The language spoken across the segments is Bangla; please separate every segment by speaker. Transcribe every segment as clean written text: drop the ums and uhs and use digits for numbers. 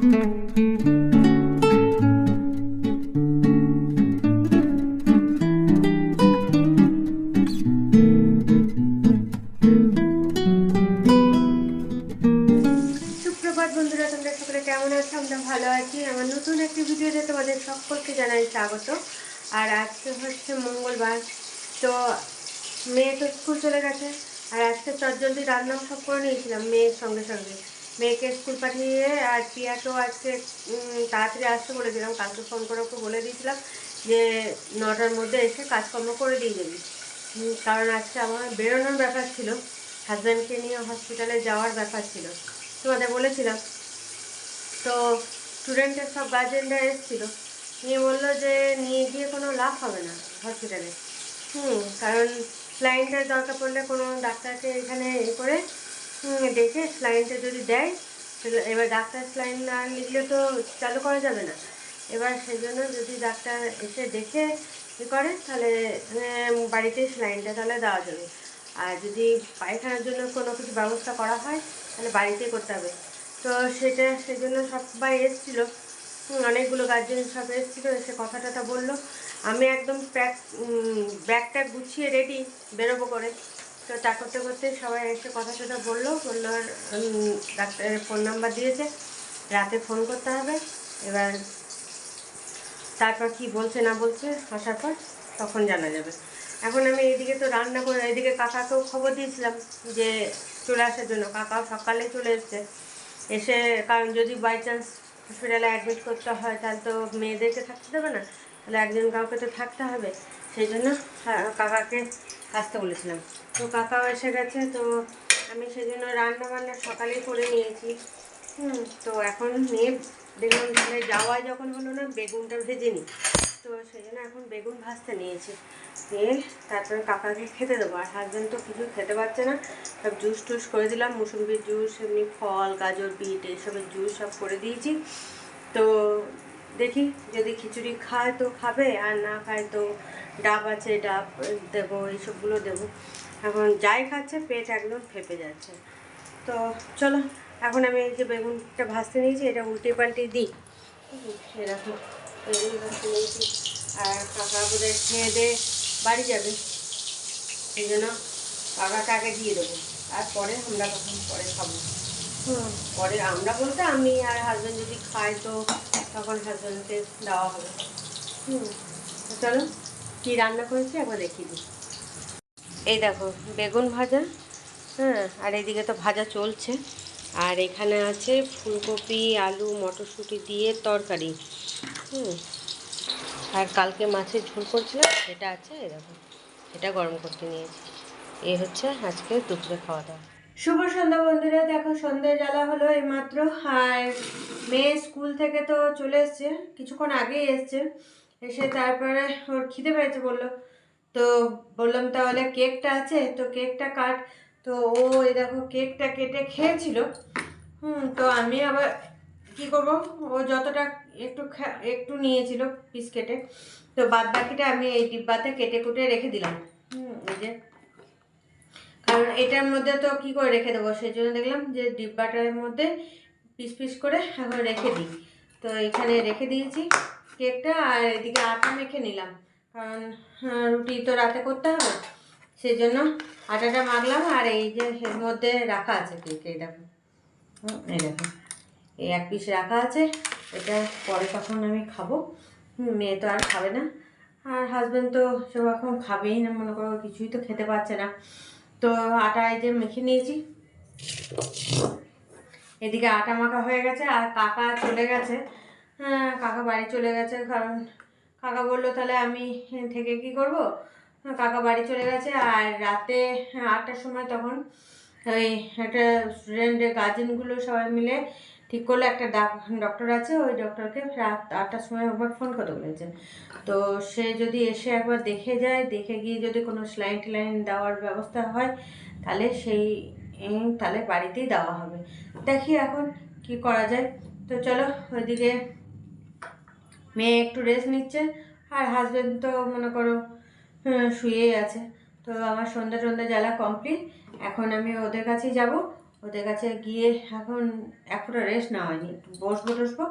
Speaker 1: বন্ধুরা, তোমরা সকলে কেমন আছো? আমরা ভালো আছি। আমার নতুন একটি ভিডিওতে তোমাদের সকলকে জানাই স্বাগত। আর আজকে হচ্ছে মঙ্গলবার, তো মেয়ে তো স্কুল চলে গেছে। আর আজকে চটজলদি রান্নাও সব করে নিয়েছিলাম মেয়ের সঙ্গে সঙ্গে। মেয়েকে স্কুল পাঠিয়ে আর প্রিয়াকেও আজকে তাড়াতাড়ি আসতে বলেছিলাম। কালকে ফোন করে ওকে বলে দিয়েছিলাম যে 9টার মধ্যে এসে কাজকর্ম করে দিয়ে যাবি, কারণ আজকে আমার বেরোনোর ব্যাপার ছিল, হাজব্যান্ডকে নিয়ে হসপিটালে যাওয়ার ব্যাপার ছিল, তোমাদের বলেছিলাম। তো স্টুডেন্টের সব গার্জেনরা এসেছিলো, নিয়ে বললো যে নিয়ে গিয়ে কোনো লাভ হবে না হসপিটালে। কারণ স্লাইনটার দরকার পড়লে কোনো ডাক্তারকে এখানে করে দেখে স্লাইনটা যদি দেয়, এবার ডাক্তার স্লাইন না লিখলে তো চালু করা যাবে না। এবার সেই জন্য যদি ডাক্তার এসে দেখে করে তাহলে বাড়িতে স্লাইনটা তাহলে দেওয়া যাবে। আর যদি পায়খানার জন্য কোনো কিছু ব্যবস্থা করা হয় তাহলে বাড়িতেই করতে হবে। তো সেই জন্য সবাই এসেছিলো, অনেকগুলো গার্জেন সব এসেছিলো, এসে কথা টথা বললো। আমি একদম ব্যাগটা গুছিয়ে রেডি বেরোবো করে। তো তা করতে করতে সবাই এসে কথা টথা বললো। আর ডাক্তারের ফোন নাম্বার দিয়েছে, রাতে ফোন করতে হবে। এবার তারপর কি বলছে না বলছে আসার পর তখন জানা যাবে। এখন আমি এইদিকে তো রান্না করে, এইদিকে কাকাকেও খবর দিয়েছিলাম যে চলে আসার জন্য। কাকাও সকালে চলে এসছে। এসে কারণ যদি বাই চান্স হসপিটালে অ্যাডমিট করতে হয় তাহলে তো মেয়েদেরকে থাকতে দেবে না, তাহলে একজন কাউকে তো থাকতে হবে। সেই জন্য কাকাকে আসতে বলেছিলাম। তো কাকাও এসে গেছে। তো আমি সেই জন্য রান্না বান্না সকালেই করে নিয়েছি। তো এখন নিয়ে দেখলাম তাহলে যাওয়ায় যখন হলো না, বেগুনটা ভেজে নিই। তো সেই জন্য এখন বেগুন ভাজতে নিয়েছি, নিয়ে তারপরে কাকাকে খেতে দেবো। আর হাজব্যান্ড তো কিছু খেতে পারছে না, সব জুস টুস করে দিলাম, মুসুম্বির জুস, এমনি ফল, গাজর, বিট এইসবের জুস সব করে দিয়েছি। তো দেখি যদি খিচুড়ি খায় তো খাবে, আর না খায় তো ডাব আছে, ডাব দেবো, এইসবগুলো দেবো। এখন যাই খাচ্ছে পেট একদম ফেপে যাচ্ছে। তো চলো এখন আমি এই যে বেগুনটা ভাজতে নিয়েছি, এটা উল্টে পাল্টে দিই। এরকম বেগুন ভাজতে নিয়েছি। আর কাকা বোধহয় খেয়ে দিয়ে বাড়ি যাবে, সেই জন্য কাকাকে আগে দিয়ে দেবো, তারপরে আমরা তখন পরে খাবো। পরে আমরা বলতে আমি আর হাজব্যান্ড যদি খাই তো তখন হাজব্যান্ডকে দেওয়া হবে। চলো কী রান্না করেছি একবার দেখিয়ে দিই। এই দেখো বেগুন ভাজা, আর এইদিকে তো ভাজা চলছে। আর এখানে আছে ফুলকপি, আলু, মটরশুঁটি দিয়ে তরকারি। আর কালকে মাছের ঝোল করছিলাম সেটা আছে, এই দেখো এটা গরম করতে নিয়েছি। এই হচ্ছে আজকে দুপুরে খাওয়া দাওয়া। শুভ সন্ধ্যা বন্ধুরা, দেখো সন্ধ্যে জ্বালা হলো এইমাত্র। আর মেয়ে স্কুল থেকে তো চলে এসছে, কিছুক্ষণ আগেই এসছে। এসে তারপরে ওর খিদে পেয়েছে বললো, তো বললাম তাহলে কেকটা আছে তো কেকটা কাট। তো ও এই দেখো কেকটা কেটে খেয়েছিল। তো আমি আবার কি করব, ও যতটা একটু নিয়েছিল পিস কেটে, তো বাদ বাকিটা আমি এই ডিব্বাতে কেটে কুটে রেখে দিলাম। এই যে, কারণ এটার মধ্যে তো কি করে রেখে দেবো, সেই জন্য দেখলাম যে ডিব্বাটার মধ্যে পিস পিস করে এখন রেখে দিই। তো এখানে রেখে দিয়েছি কেকটা। আর এদিকে আটা মেখে নিলাম, কারণ রুটি তো রাতে করতে হবে, সেই জন্য আটাটা মাখলাম। আর এই যে এর মধ্যে রাখা আছে কেক, এই দেখো, এই দেখো এই এক পিস রাখা আছে। এটা পরে তখন আমি খাবো, মেয়ে তো আর খাবে না। আর হাজব্যান্ড তো সব এখন খাবেই না, মনে করো কিছুই তো খেতে পারছে না। তো আটা এই যে মেখে নিয়েছি, এদিকে আটা মাখা হয়ে গেছে। আর কাকা চলে গেছে, কাকা বাড়ি চলে গেছে, কারণ কাকা বললো তাহলে আমি থেকে কি করব। কাকা বাড়ি চলে গেছে। আর রাতে 8টার সময় তখন ওই একটা স্টুডেন্টের গার্জেনগুলো সবাই মিলে ঠিক করলো একটা ডক্টর আছে, ওই ডক্টরকে রাত 8টার সময় একবার ফোন করতে বলেছেন। তো সে যদি এসে একবার দেখে যায়, দেখে গিয়ে যদি কোনো স্লাইন টিলাইন দেওয়ার ব্যবস্থা হয় তাহলে তাহলে বাড়িতেই দেওয়া হবে। দেখি এখন কি করা যায়। তো চলো ওইদিকে মেয়ে একটু রেস্ট নিচ্ছে, আর হাজব্যান্ড তো মনে করো শুয়েই আছে। তো আমার সন্ধ্যা জ্বালা কমপ্লিট। এখন আমি ওদের কাছেই যাব, ওদের কাছে গিয়ে এখন এখনও রেস্ট নেওয়া হয়নি, একটু বসবো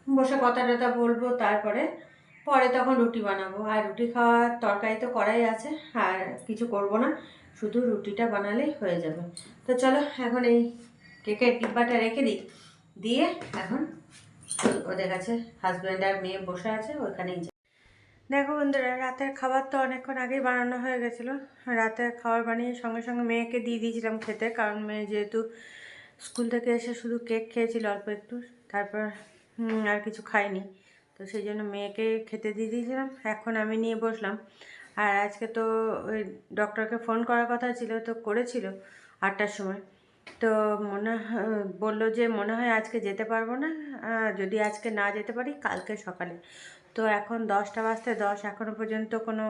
Speaker 1: বসে কথা টথা বলবো, তারপরে পরে তখন রুটি বানাবো। আর রুটি খাওয়ার তরকারি তো করাই আছে, আর কিছু করব না, শুধু রুটিটা বানালেই হয়ে যাবে। তো চলো এখন এই কেকের ডিব্বাটা রেখে দিই, দিয়ে এখন ওদের কাছে হাজব্যান্ড আর মেয়ে বসে আছে ওইখানেই যাই। দেখো বন্ধুরা, রাতের খাবার তো অনেকক্ষণ আগেই বানানো হয়ে গেছিলো। রাতের খাবার বানিয়ে সঙ্গে সঙ্গে মেয়েকে দিয়ে দিয়েছিলাম খেতে, কারণ মেয়ে যেহেতু স্কুল থেকে এসে শুধু কেক খেয়েছিল অল্প একটু, তারপর আর কিছু খাইনি, তো সেই জন্য মেয়েকে খেতে দিয়ে দিয়েছিলাম। এখন আমি নিয়ে বসলাম। আর আজকে তো ওই ডক্টরকে ফোন করার কথা ছিল, তো করেছিল 8টার সময়। তো বললো যে মনে হয় আজকে যেতে পারবো না, যদি আজকে না যেতে পারি কালকে সকালে। তো এখন 10টা বাজতে 10, এখনও পর্যন্ত কোনো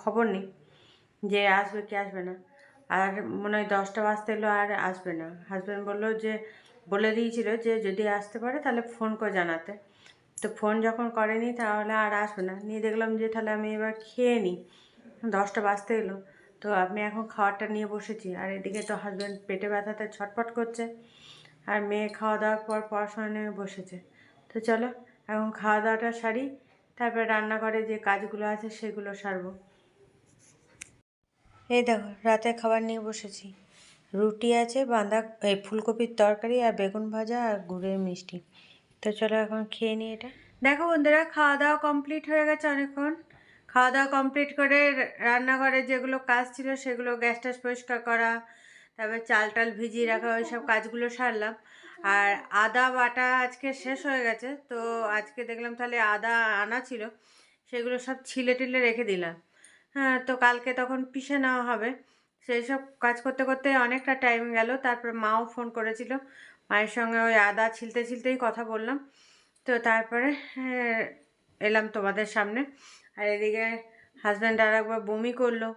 Speaker 1: খবর নেই যে আসবে কি আসবে না। আর মনে হয় 10টা বাজতে এলো আর আসবে না। হাজব্যান্ড বলে দিয়েছিল যে যদি আসতে পারে তাহলে ফোন করে জানাতে। তো ফোন যখন করেনি তাহলে আর আসবে না। নিয়ে দেখলাম যে তাহলে আমি এবার খেয়ে নিই, 10টা বাজতে এলো। তো আমি এখন খাবারটা নিয়ে বসেছি, আর এদিকে তো হাজব্যান্ড পেটে ব্যথাতে ছটফট করছে, আর মেয়ে খাওয়া দাওয়ার পর পড়াশোনা নিয়ে বসেছে। তো চলো এখন খাওয়া দাওয়াটা সারি, তারপরে রান্নাঘরে যে কাজগুলো আছে সেগুলো সারবো। এই দেখো রাতের খাবার নিয়ে বসেছি, রুটি আছে, ফুলকপির তরকারি আর বেগুন ভাজা আর গুড়ের মিষ্টি। তো চলো এখন খেয়ে নিই এটা। দেখো বন্ধুরা, খাওয়া দাওয়া কমপ্লিট হয়ে গেছে অনেকক্ষণ। খাওয়া দাওয়া কমপ্লিট করে রান্নাঘরে যেগুলো কাজ ছিল সেগুলো, গ্যাস ট্যাস পরিষ্কার করা, তারপর চাল টাল ভিজিয়ে রাখা, ওই সব কাজগুলো সারলাম। আর আদা বাটা আজকে শেষ হয়ে গেছে, তো আজকে দেখলাম তাহলে আদা আনা ছিল, সেগুলো সব ছিলে টিলে রেখে দিলাম। হ্যাঁ, তো কালকে তখন পিষে নেওয়া হবে। সেই সব কাজ করতে করতে অনেকটা টাইম গেল। তারপর মাও ফোন করেছিল, মায়ের সঙ্গে ওই আদা ছিলতেই কথা বললাম। তো তারপরে এলাম তোমাদের সামনে। আর এদিকে হাজব্যান্ড আর একবার বমি করলো,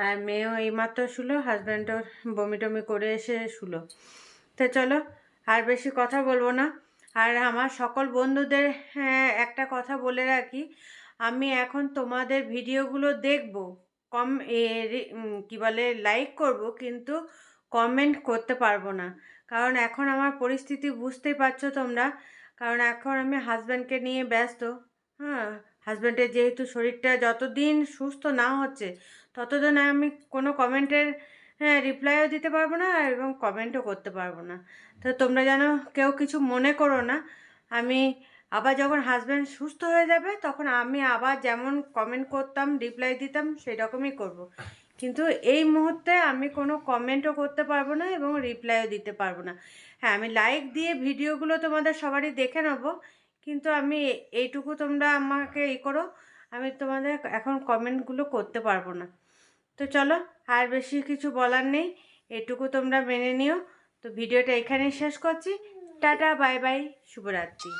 Speaker 1: আর মেয়েও এইমাত্র শুলো, হাজব্যান্ডও বমি টমি করে এসে শুলো। তো চলো আর বেশি কথা বলবো না। আর আমার সকল বন্ধুদের একটা কথা বলে রাখি, আমি এখন তোমাদের ভিডিওগুলো দেখব, কি বলে লাইক করব, কিন্তু কমেন্ট করতে পারবো না, কারণ এখন আমার পরিস্থিতি বুঝতেই পারছো তোমরা। কারণ এখন আমি হাজব্যান্ডকে নিয়ে ব্যস্ত। হ্যাঁ, হাজব্যান্ডের যেহেতু শরীরটা যতদিন সুস্থ না হচ্ছে ততদিন আমি কোনো কমেন্টের রিপ্লাইও দিতে পারবো না এবং কমেন্টও করতে পারবো না। তো তোমরা যেন কেউ কিছু মনে করো না। আমি আবার যখন হাজব্যান্ড সুস্থ হয়ে যাবে তখন আমি আবার যেমন কমেন্ট করতাম, রিপ্লাই দিতাম, সেই রকমই করব। কিন্তু এই মুহূর্তে আমি কোনো কমেন্টও করতে পারবো না এবং রিপ্লাইও দিতে পারবো না। হ্যাঁ, আমি লাইক দিয়ে ভিডিওগুলো তোমাদের সবারই দেখে নেব, কিন্তু আমি এইটুকু তোমরা আমাকে করো, আমি তোমাদের এখন কমেন্টগুলো করতে পারবো না। তো চলো আর বেশি কিছু বলার নেই, এটুকু তোমরা মেনে নিও। তো ভিডিওটা এখানেই শেষ করছি। টাটা, বাই বাই, শুভরাত্রি।